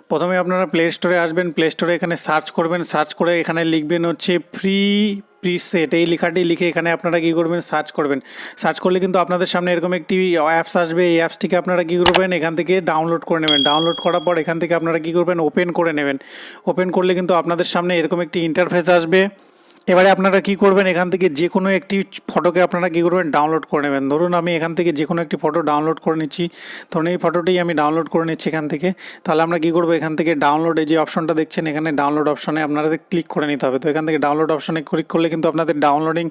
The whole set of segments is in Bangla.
প্রথমে আপনারা প্লে স্টোরে আসবেন, প্লে স্টোরে এখানে সার্চ করবেন, সার্চ করে এখানে লিখবেন হচ্ছে ফ্রি প্রিসেট, এই লেখাটি লিখে এখানে আপনারা কী করবেন সার্চ করবেন। সার্চ করলে কিন্তু আপনাদের সামনে এরকম একটি অ্যাপস আসবে, এই অ্যাপসটিকে আপনারা কী করবেন এখান থেকে ডাউনলোড করে নেবেন। ডাউনলোড করার পর এখান থেকে আপনারা কী করবেন ওপেন করে নেবেন। ওপেন করলে কিন্তু আপনাদের সামনে এরকম একটি ইন্টারফেস আসবে। এবারে আপনারা কি করবেন এখান থেকে যে কোনো একটি ফটোকে আপনারা কী করবেন ডাউনলোড করে নেবেন। ধরুন আমি এখান থেকে যে কোনো একটি ফটো ডাউনলোড করে নিচ্ছি, ধরুন এই ফটোটি আমি ডাউনলোড করে নিচ্ছি এখান থেকে। তাহলে আমরা কী করবো এখান থেকে ডাউনলোডে যে অপশনটা দেখছেন এখানে ডাউনলোড অপশনে আপনাদের ক্লিক করে নিতে হবে। তো এখান থেকে ডাউনলোড অপশনে ক্লিক করলে কিন্তু আপনাদের ডাউনলোডিং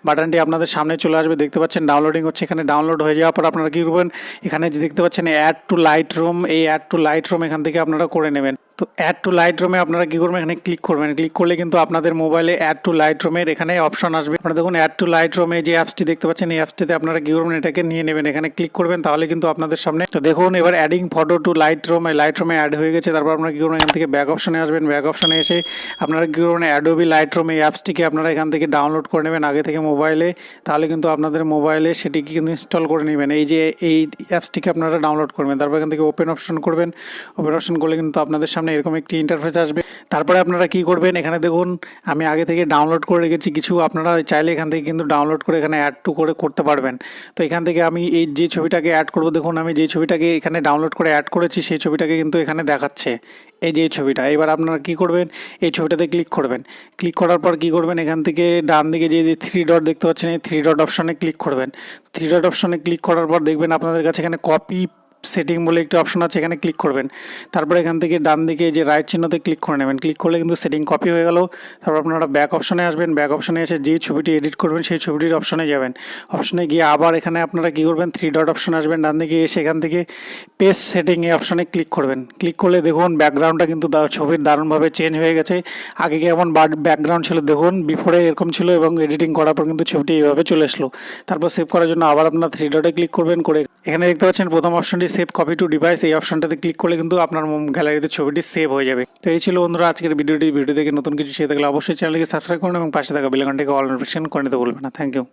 বাটনটি আপনাদের সামনে চলে আসবে। দেখতে পাচ্ছেন ডাউনলোডিং হচ্ছে, এখানে ডাউনলোড হয়ে যাওয়ার পর আপনারা কী করবেন এখানে যে দেখতে পাচ্ছেন অ্যাড টু লাইটরুম, এই অ্যাড টু লাইটরুম এখান থেকে আপনারা করে নেবেন। তো অ্যাড টু লাইটরুমে আপনারা কী করবেন এখানে ক্লিক করবেন। ক্লিক করলে কিন্তু আপনাদের মোবাইলে অ্যাড টু লাইটরুমের এখানে অপশন আসবে। আপনারা দেখুন অ্যাড টু লাইটরুমে যে অ্যাপসটি দেখতে পাচ্ছেন এই অ্যাপসটিতে আপনারা কী করবেন এটাকে নিয়ে নেবেন, এখানে ক্লিক করবেন। তাহলে কিন্তু আপনাদের সামনে তো দেখুন এবার অ্যাডিং ফটো টু লাইটরুম, এই লাইটরুমে অ্যাড হয়ে গেছে। তারপর আপনারা কী করবেন এখান থেকে ব্যাক অপশনে আসবেন, ব্যাক অপশনে এসে আপনারা কী করবেন অ্যাডোবি লাইটরুম এই অ্যাপসটিকে আপনারা এখান থেকে ডাউনলোড করে নেবেন আগে থেকে মোবাইলে। তাহলে কিন্তু আপনাদের মোবাইলে সেটিকে কিন্তু ইনস্টল করে নেবেন, এই যে এই অ্যাপসটিকে আপনারা ডাউনলোড করবেন। তারপর এখান থেকে ওপেন অপশন করবেন। ওপেন অপশন করলে কিন্তু আপনাদের সামনে এরকম একটি ইন্টারফেস আসবে। তারপরে আপনারা কি করবেন এখানে দেখুন আমি আগে থেকে ডাউনলোড করে রেখেছি কিছু, আপনারা চাইলে এখান থেকে কিন্তু ডাউনলোড করে এখানে অ্যাড টু করে করতে পারবেন। তো এখান থেকে আমি এই যে ছবিটাকে অ্যাড করব, দেখুন আমি যে ছবিটাকে এখানে ডাউনলোড করে অ্যাড করেছি সেই ছবিটাকে কিন্তু এখানে দেখাচ্ছে, এই যে ছবিটা। এবার আপনারা কি করবেন এই ছবিটাতে ক্লিক করবেন। ক্লিক করার পর কি করবেন এখান থেকে ডান দিকে যে থ্রি ডট দেখতে পাচ্ছেন এই থ্রি ডট অপশনে ক্লিক করবেন। থ্রি ডট অপশনে ক্লিক করার পর দেখবেন আপনাদের কাছে এখানে কপি সেটিং বলে একটি অপশন আছে, এখানে ক্লিক করবেন। তারপরে এখান থেকে ডান দিকে যে রাইট চিহ্নতে ক্লিক করে নেবেন। ক্লিক করলে কিন্তু সেটিং কপি হয়ে গেল। তারপর আপনারা ব্যাক অপশনে আসবেন, ব্যাক অপশনে এসে যে ছবিটি এডিট করবেন সেই ছবিটির অপশনে যাবেন। অপশনে গিয়ে আবার এখানে আপনারা কী করবেন থ্রি ডট অপশনে আসবেন, ডান দিকে এসে এখান থেকে পেজ সেটিং এই অপশনে ক্লিক করবেন। ক্লিক করলে দেখুন ব্যাকগ্রাউন্ডটা কিন্তু ছবির দারুণভাবে চেঞ্জ হয়ে গেছে। আগে কেমন ব্যাকগ্রাউন্ড ছিল দেখুন, বিফোরে এরকম ছিল এবং এডিটিং করার পর কিন্তু ছবিটি এইভাবে চলে আসলো। তারপর সেভ করার জন্য আবার আপনার থ্রি ডটে ক্লিক করবেন, করে এখানে দেখতে পাচ্ছেন প্রথম অপশনটি সেভ কপি টু ডিভাইস, এই অপশনটাতে ক্লিক করলে কিন্তু আপনার গ্যালারিতে ছবিটি সেভ হয়ে যাবে। তো এই ছিল বন্ধুরা আজকের ভিডিও থেকে নতুন কিছু শিখে থাকলে অবশ্যই চ্যানেলকে সাবস্ক্রাইব করুন এবং পাশে থাকা বেল আইকনটিকে অল নোটিফিকেশন করে নিতে ভুলবেন না। Thank you.